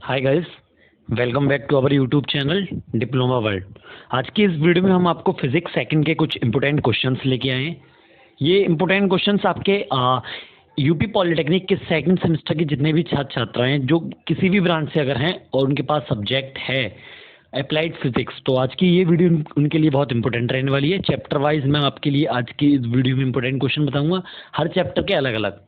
Hi guys, welcome back to our YouTube channel diploma world. आज की इस video में हम आपको फिजिक्स सेकंड के कुछ इंपॉर्टेंट क्वेश्चंस लेके आए हैं। ये इंपॉर्टेंट क्वेश्चंस आपके यूपी पॉलिटेक्निक के सेकंड सेमेस्टर के जितने भी छात्र छात्राएं हैं जो किसी भी ब्रांच से अगर हैं और उनके पास सब्जेक्ट है अप्लाइड फिजिक्स, तो आज की ये वीडियो उनके लिए बहुत इंपॉर्टेंट रहने वाली है। चैप्टर वाइज मैं आपके लिए आज की इस वीडियो में इंपॉर्टेंट क्वेश्चन बताऊँगा, हर चैप्टर के अलग अलग,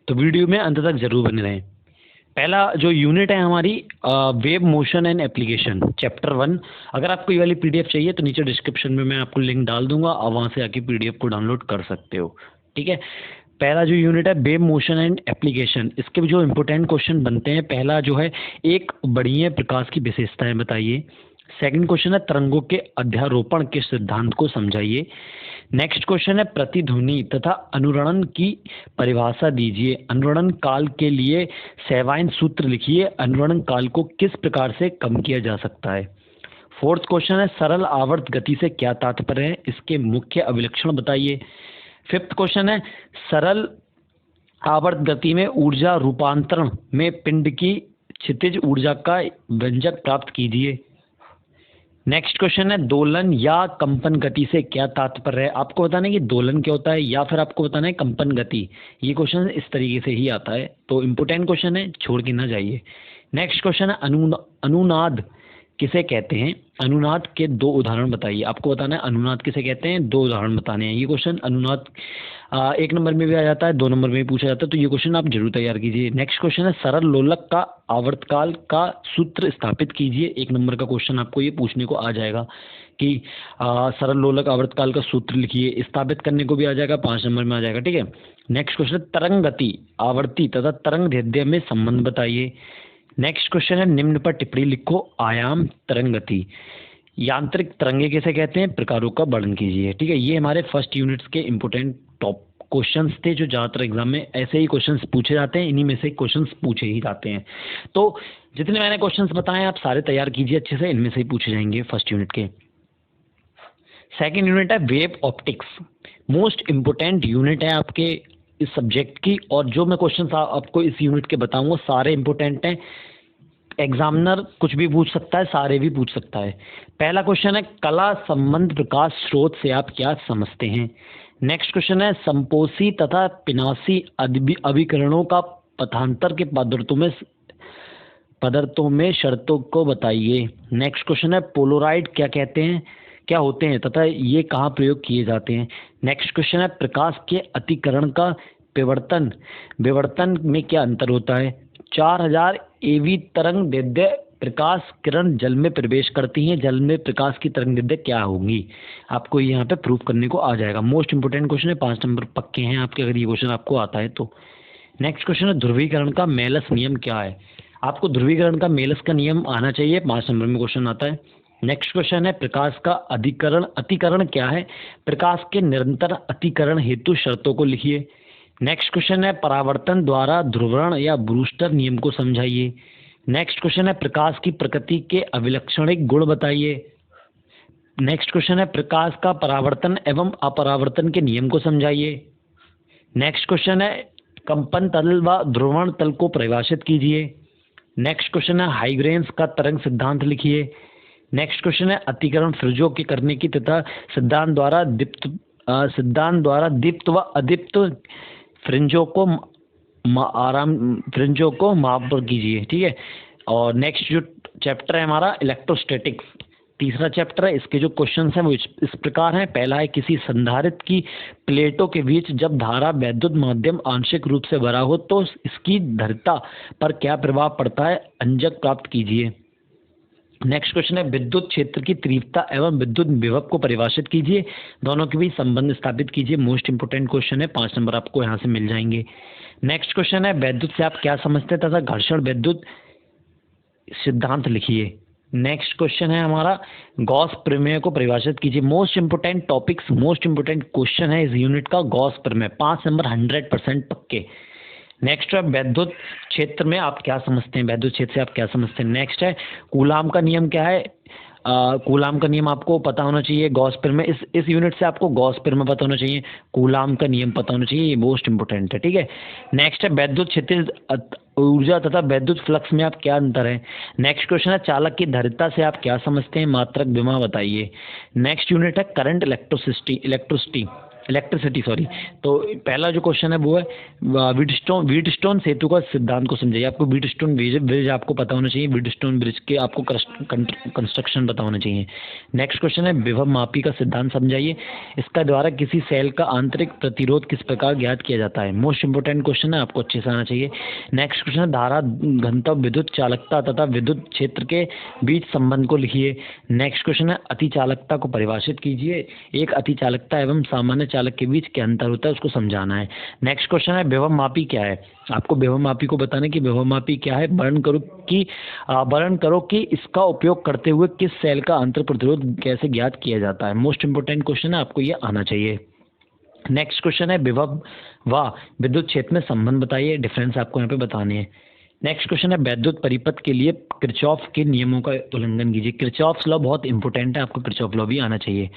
तो वीडियो में अंत तक जरूर बने रहें। पहला जो यूनिट है हमारी wave motion and application, chapter 1। अगर आपको ये वाली पीडीएफ चाहिए तो नीचे डिस्क्रिप्शन में मैं आपको लिंक डाल दूंगा, आप वहाँ से आके पीडीएफ को डाउनलोड कर सकते हो। ठीक है, पहला जो यूनिट है वेव मोशन एंड एप्लीकेशन, इसके जो इंपॉर्टेंट क्वेश्चन बनते हैं, पहला जो है एक बढ़िया प्रकाश की विशेषताएं बताइए। सेकंड क्वेश्चन है तरंगों के अध्यारोपण के सिद्धांत को समझाइए। नेक्स्ट क्वेश्चन है प्रतिध्वनि तथा अनुरणन की परिभाषा दीजिए। अनुरणन काल के लिए सैवाइन सूत्र लिखिए। अनुरणन काल को किस प्रकार से कम किया जा सकता है। फोर्थ क्वेश्चन है सरल आवर्त गति से क्या तात्पर्य है, इसके मुख्य अभिलक्षण बताइए। फिफ्थ क्वेश्चन है सरल आवर्त गति में ऊर्जा रूपांतरण में पिंड की क्षितिज ऊर्जा का व्यंजक प्राप्त कीजिए। नेक्स्ट क्वेश्चन है दोलन या कंपन गति से क्या तात्पर्य है। आपको बताना है कि दोलन क्या होता है या फिर आपको बताना है कंपन गति। ये क्वेश्चन इस तरीके से ही आता है, तो इम्पोर्टेंट क्वेश्चन है, छोड़ के ना जाइए। नेक्स्ट क्वेश्चन है अनुनाद किसे कहते हैं। अनुनाद के दो उदाहरण बताइए। आपको बताना है अनुनाद किसे कहते हैं, दो उदाहरण बताने हैं। ये क्वेश्चन अनुनाद 1 नंबर में भी आ जाता है, 2 नंबर में भी पूछा जाता है, तो ये क्वेश्चन आप जरूर तैयार कीजिए। नेक्स्ट क्वेश्चन है सरल लोलक का आवर्तकाल का सूत्र स्थापित कीजिए। 1 नंबर का क्वेश्चन आपको ये पूछने को आ जाएगा कि सरल लोलक आवर्तकाल का सूत्र लिखिए, स्थापित करने को भी आ जाएगा, 5 नंबर में आ जाएगा। ठीक है, नेक्स्ट क्वेश्चन तरंग गति आवर्ती तथा तरंग दैर्ध्य में संबंध बताइए। नेक्स्ट क्वेश्चन है निम्न पर टिप्पणी लिखो। आयाम तरंग गति यांत्रिक तरंगे किसे कहते हैं, प्रकारों का वर्णन कीजिए। ठीक है, ये हमारे फर्स्ट यूनिट्स के इंपॉर्टेंट टॉप क्वेश्चंस थे जो ज़्यादातर एग्जाम में ऐसे ही क्वेश्चंस पूछे जाते हैं, इन्हीं में से क्वेश्चंस पूछे ही जाते हैं। तो जितने मैंने क्वेश्चंस बताए आप सारे तैयार कीजिए अच्छे से, इनमें से ही पूछे जाएंगे फर्स्ट यूनिट के। सेकेंड यूनिट है wave optics, most important unit है आपके इस सब्जेक्ट की, और जो मैं क्वेश्चन आपको इस यूनिट के बताऊंगा सारे इंपॉर्टेंट हैं। एग्जामिनर कुछ भी पूछ सकता है, सारे भी पूछ सकता है। पहला क्वेश्चन है कला संबंध प्रकाश स्रोत से आप क्या समझते हैं। नेक्स्ट क्वेश्चन है संपोषी तथा पिनासी अभिकरणों का पथांतर के पदार्थों में शर्तों को बताइए। नेक्स्ट क्वेश्चन है पोलोराइड क्या कहते हैं, क्या होते हैं तथा ये कहाँ प्रयोग किए जाते हैं। नेक्स्ट क्वेश्चन है प्रकाश के अतिकरण का विवर्तन में क्या अंतर होता है। 4000 एवी तरंग दैर्ध्य प्रकाश किरण जल में प्रवेश करती हैं, जल में प्रकाश की तरंग दैर्ध्य क्या होंगी, आपको यहाँ पे प्रूफ करने को आ जाएगा। मोस्ट इंपोर्टेंट क्वेश्चन है, 5 नंबर पक्के हैं आपके अगर ये क्वेश्चन आपको आता है तो। नेक्स्ट क्वेश्चन है ध्रुवीकरण का मेलस नियम क्या है। आपको ध्रुवीकरण का मेलस का नियम आना चाहिए, 5 नंबर में क्वेश्चन आता है। नेक्स्ट क्वेश्चन है प्रकाश का अतिकरण क्या है, प्रकाश के निरंतर अतिकरण हेतु शर्तों को लिखिए। नेक्स्ट क्वेश्चन है परावर्तन द्वारा ध्रुवण या ब्रूस्टर नियम को समझाइए। नेक्स्ट क्वेश्चन है प्रकाश की प्रकृति के अभिलक्षणिक गुण बताइए। नेक्स्ट क्वेश्चन है प्रकाश का परावर्तन एवं अपरावर्तन के नियम को समझाइए। नेक्स्ट क्वेश्चन है कंपन तल व ध्रुवण तल को परिभाषित कीजिए। नेक्स्ट क्वेश्चन है हाइग्रेन्स का तरंग सिद्धांत लिखिए। नेक्स्ट क्वेश्चन है अतिकरण फ्रिंजों के करने की तथा सिद्धांत द्वारा दीप्त व अदीप्त फ्रिंजों को माप कीजिए। ठीक है, और नेक्स्ट जो चैप्टर है हमारा इलेक्ट्रोस्टैटिक्स, तीसरा चैप्टर है। इसके जो क्वेश्चन हैं वो इस प्रकार हैं। पहला है किसी संधारित्र की प्लेटों के बीच जब धारा वैद्युत माध्यम आंशिक रूप से भरा हो तो इसकी धारिता पर क्या प्रभाव पड़ता है, अंजक प्राप्त कीजिए। नेक्स्ट क्वेश्चन है विद्युत क्षेत्र की तीव्रता एवं विद्युत विभव को परिभाषित कीजिए, दोनों के बीच संबंध स्थापित कीजिए। मोस्ट इंपोर्टेंट क्वेश्चन है, 5 नंबर आपको यहाँ से मिल जाएंगे। नेक्स्ट क्वेश्चन है वैद्युत से आप क्या समझते हैं तथा घर्षण वैद्युत सिद्धांत लिखिए। नेक्स्ट क्वेश्चन है हमारा गॉस प्रमेय को परिभाषित कीजिए। Most important topics, most important question है इस यूनिट का गॉस प्रमेय, 5 नंबर 100% पक्के। नेक्स्ट है वैद्युत क्षेत्र में आप क्या समझते हैं, वैद्युत क्षेत्र से आप क्या समझते हैं। नेक्स्ट है कूलाम का नियम क्या है, कूलाम का नियम आपको पता होना चाहिए। गॉस पेर में इस यूनिट से आपको गॉस पेर में पता होना चाहिए, कूलाम का नियम पता होना चाहिए, ये मोस्ट इंपोर्टेंट है। ठीक है, नेक्स्ट है वैद्युत क्षितिज ऊर्जा तथा वैद्युत फ्लक्स में आप क्या अंतर है। नेक्स्ट क्वेश्चन है चालक की धारिता से आप क्या समझते हैं, मात्रक विमा बताइए। नेक्स्ट यूनिट है करंट इलेक्ट्रिसिटी सॉरी। तो पहला जो क्वेश्चन है वो है व्हीटस्टोन सेतु का सिद्धांत को समझाइए। आपको व्हीटस्टोन ब्रिज आपको पता होना चाहिए, व्हीटस्टोन ब्रिज के आपको कंस्ट्रक्शन पता होना चाहिए। नेक्स्ट क्वेश्चन है विभव मापी का सिद्धांत समझाइए। इसका द्वारा किसी सेल का आंतरिक प्रतिरोध किस प्रकार ज्ञात किया जाता है। मोस्ट इंपोर्टेंट क्वेश्चन है, आपको अच्छे से आना चाहिए। नेक्स्ट क्वेश्चन है धारा घनत्व विद्युत चालकता तथा विद्युत क्षेत्र के बीच संबंध को लिखिए। नेक्स्ट क्वेश्चन है अतिचालकता को परिभाषित कीजिए। एक अतिचालकता एवं सामान्य चालक के बीच क्या अंतर होता है उसको समझाना है। नेक्स्ट क्वेश्चन है विभव मापी क्या है। आपको विभव मापी को बताना है कि विभव मापी क्या है। वर्णन करो कि इसका उपयोग करते हुए किस सेल का आंतर प्रतिरोध कैसे ज्ञात किया जाता है। मोस्ट इंपोर्टेंट क्वेश्चन है, आपको ये आना चाहिए। नेक्स्ट क्वेश्चन है विभव व विद्युत क्षेत्र में संबंध बताइए, डिफरेंस आपको यहाँ पे बताने हैं। नेक्स्ट क्वेश्चन है वैद्युत परिपथ के लिए किरचॉफ के नियमों का उल्लंघन कीजिए। किरचॉफ लॉ बहुत इंपॉर्टेंट है, आपको किरचॉफ लॉ भी आना चाहिए।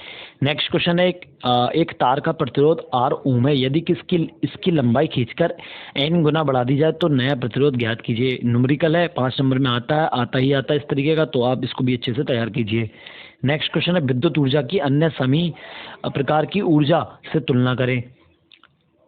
नेक्स्ट क्वेश्चन है एक तार का प्रतिरोध R ओम है, यदि इसकी लंबाई खींचकर n गुना बढ़ा दी जाए तो नया प्रतिरोध ज्ञात कीजिए। न्यूमेरिकल है, 5 नंबर में आता है इस तरीके का, तो आप इसको भी अच्छे से तैयार कीजिए। नेक्स्ट क्वेश्चन है विद्युत ऊर्जा की अन्य सभी प्रकार की ऊर्जा से तुलना करें।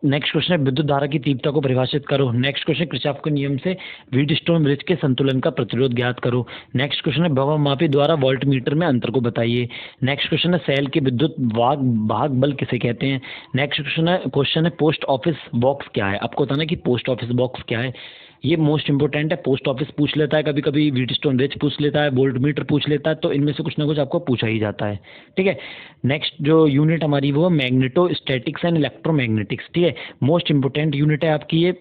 नेक्स्ट क्वेश्चन है विद्युत धारा की तीव्रता को परिभाषित करो। नेक्स्ट क्वेश्चन किरचॉफ के नियम से व्हीटस्टोन ब्रिज के संतुलन का प्रतिरोध ज्ञात करो। नेक्स्ट क्वेश्चन है विभव मापी द्वारा वोल्टमीटर में अंतर को बताइए। नेक्स्ट क्वेश्चन है सेल के विद्युत वाहक बल किसे कहते हैं। नेक्स्ट क्वेश्चन है पोस्ट ऑफिस बॉक्स क्या है। आपको बताना है कि पोस्ट ऑफिस बॉक्स क्या है, ये मोस्ट इंपॉर्टेंट है। पोस्ट ऑफिस पूछ लेता है, कभी कभी व्हीटस्टोन ब्रिज पूछ लेता है, वोल्टमीटर पूछ लेता है, तो इनमें से कुछ ना कुछ आपको पूछा ही जाता है। ठीक है, नेक्स्ट जो यूनिट हमारी वो मैग्नेटोस्टैटिक्स एंड इलेक्ट्रोमैग्नेटिक्स। ठीक है, मोस्ट इंपॉर्टेंट यूनिट है आपकी ये,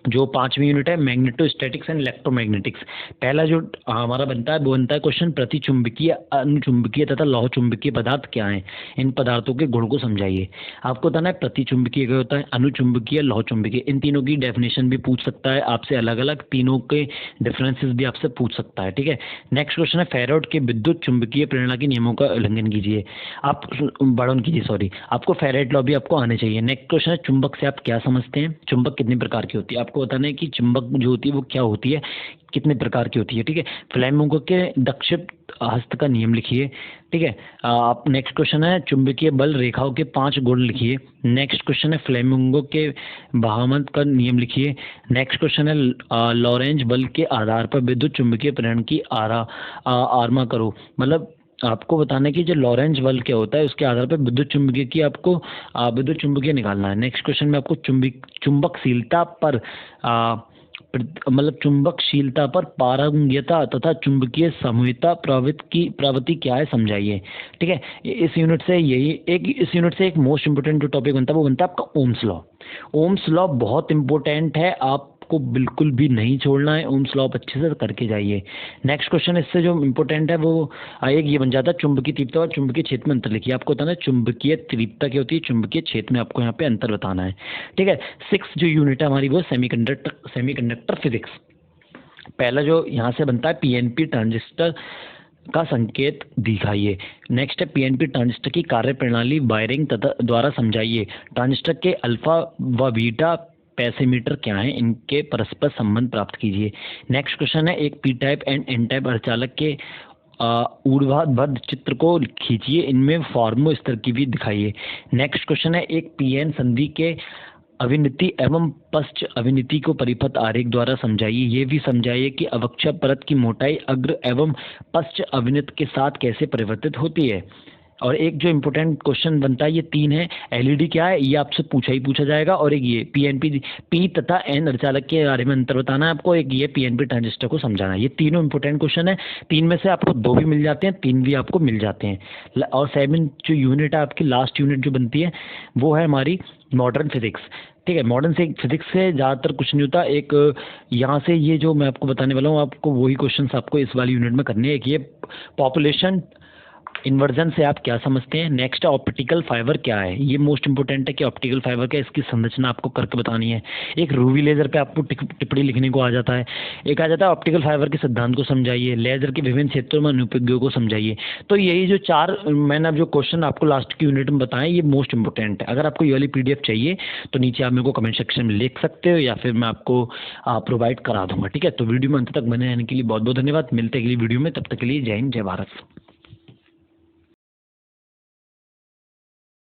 जो 5वीं यूनिट है मैग्नेटोस्टैटिक्स एंड इलेक्ट्रोमैग्नेटिक्स। पहला जो हमारा बनता है वो बनता है क्वेश्चन प्रतिचुंबकीय, अनुचुंबकीय तथा लौह चुंबकीय पदार्थ क्या हैं, इन पदार्थों के गुण को समझाइए। आपको बताना है प्रतिचुंबकीय क्या होता है, अनुचुंबकीय, लौह चुंबकीय, इन तीनों की डेफिनेशन भी पूछ सकता है आपसे, अलग अलग तीनों के डिफरेंसेस भी आपसे पूछ सकता है। ठीक है, नेक्स्ट क्वेश्चन है फैराडे के विद्युत चुंबकीय प्रेरणा के नियमों का उल्लंघन कीजिए। आप वर्णन कीजिए, सॉरी, आपको फैराडे लॉ भी आपको आने चाहिए। नेक्स्ट क्वेश्चन है चुंबक से आप क्या समझते हैं, चुंबक कितने प्रकार की होती है। आपको बताना है कि चुंबक जो होती है वो क्या होती है, कितने प्रकार की होती है। ठीक है, फ्लेमिंगो के दक्षिण हस्त का नियम लिखिए। ठीक है, आप नेक्स्ट क्वेश्चन है चुंबकीय बल रेखाओं के 5 गुण लिखिए। नेक्स्ट क्वेश्चन है फ्लेमिंगो के बहामत का नियम लिखिए। नेक्स्ट क्वेश्चन है लॉरेंज बल के आधार पर विद्युत चुंबकीय प्रेरण की आरमा करो। मतलब आपको बताना है कि जो लॉरेंज बल क्या होता है उसके आधार पर विद्युत चुंबकीय की आपको विद्युत चुंबकीय निकालना है। नेक्स्ट क्वेश्चन में आपको चुंबकशीलता पर चुंबकशीलता पर पारंगम्यता तथा चुंबकीय समूहता प्रवृत्ति क्या है समझाइए। ठीक है, इस यूनिट से एक मोस्ट इंपोर्टेंट जो टॉपिक बनता है वो बनता है आपका ओम्स लॉ। ओम्स लॉ बहुत इंपॉर्टेंट है, आपको बिल्कुल भी नहीं छोड़ना है। ओम्स लॉ आप अच्छे से करके जाइए। नेक्स्ट क्वेश्चन इससे जो इंपॉर्टेंट है वो एक ये बन जाता है चुंबकीय तीव्रता और चुंबकीय क्षेत्र में अंतर लिखिए। आपको बताना है चुंबकीय तीव्रता क्या होती है, चुंबकीय क्षेत्र में आपको यहाँ पे अंतर बताना है। ठीक है, 6 जो यूनिट है हमारी वो सेमीकंडक्टर फिजिक्स। पहला जो यहाँ से बनता है पीएनपी ट्रांजिस्टर का संकेत दिखाइए। नेक्स्ट है पीएनपी ट्रांजिस्टर की कार्यप्रणाली वायरिंग तथा द्वारा समझाइए। ट्रांजिस्टर के अल्फा व बीटा पैरामीटर क्या है, इनके परस्पर संबंध प्राप्त कीजिए। नेक्स्ट क्वेश्चन है एक P type and N type अर्धचालक के ऊर्ध्वाधर चित्र को खींचिए, इनमें फॉर्मो स्तर की भी दिखाइए। नेक्स्ट क्वेश्चन है एक पीएन संधि के अविनति एवं पश्च अविनति को परिपथ आरेख द्वारा समझाइए। ये भी समझाइए कि अवक्षय परत की मोटाई अग्र एवं पश्च अविनत के साथ कैसे परिवर्तित होती है। और एक जो इम्पोर्टेंट क्वेश्चन बनता है, ये 3 है, एलईडी क्या है ये आपसे पूछा जाएगा, और एक ये पीएनपी पी तथा एन अर्धचालक के बारे में अंतर बताना है आपको, एक ये पीएनपी ट्रांजिस्टर को समझाना है। ये तीनों इंपॉर्टेंट क्वेश्चन है, 3 में से आपको 2 भी मिल जाते हैं, 3 भी आपको मिल जाते हैं। और 7 जो यूनिट है आपकी लास्ट यूनिट जो बनती है वो है हमारी मॉडर्न फिजिक्स। ठीक है, मॉडर्न से फिजिक्स से ज़्यादातर कुछ नहीं होता। एक यहाँ से ये जो मैं आपको बताने वाला हूँ, आपको वही क्वेश्चन आपको इस वाली यूनिट में करने हैं। एक ये इन्वर्जन से आप क्या समझते हैं। नेक्स्ट ऑप्टिकल फाइबर क्या है, ये मोस्ट इंपोर्टेंट है कि ऑप्टिकल फाइबर क्या है, इसकी संरचना आपको करके बतानी है। एक रूवी लेजर पे आपको टिप्पणी लिखने को आ जाता है। एक आ जाता है ऑप्टिकल फाइबर के सिद्धांत को समझाइए, लेजर के विभिन्न क्षेत्रों में अनुप्रयोगों को समझाइए। तो यही जो चार मैंने अब जो क्वेश्चन आपको लास्ट की यूनिट में बताएं, ये मोस्ट इंपोर्टेंट है। अगर आपको ये वाली PDF चाहिए तो नीचे आप मेरे को कमेंट सेक्शन में लिख सकते हो या फिर मैं आपको प्रोवाइड करा दूंगा। ठीक है, तो वीडियो में अंत तक बने रहने के लिए बहुत बहुत धन्यवाद। मिलते हैं अगली वीडियो में, तब तक के लिए जय हिंद जय भारत।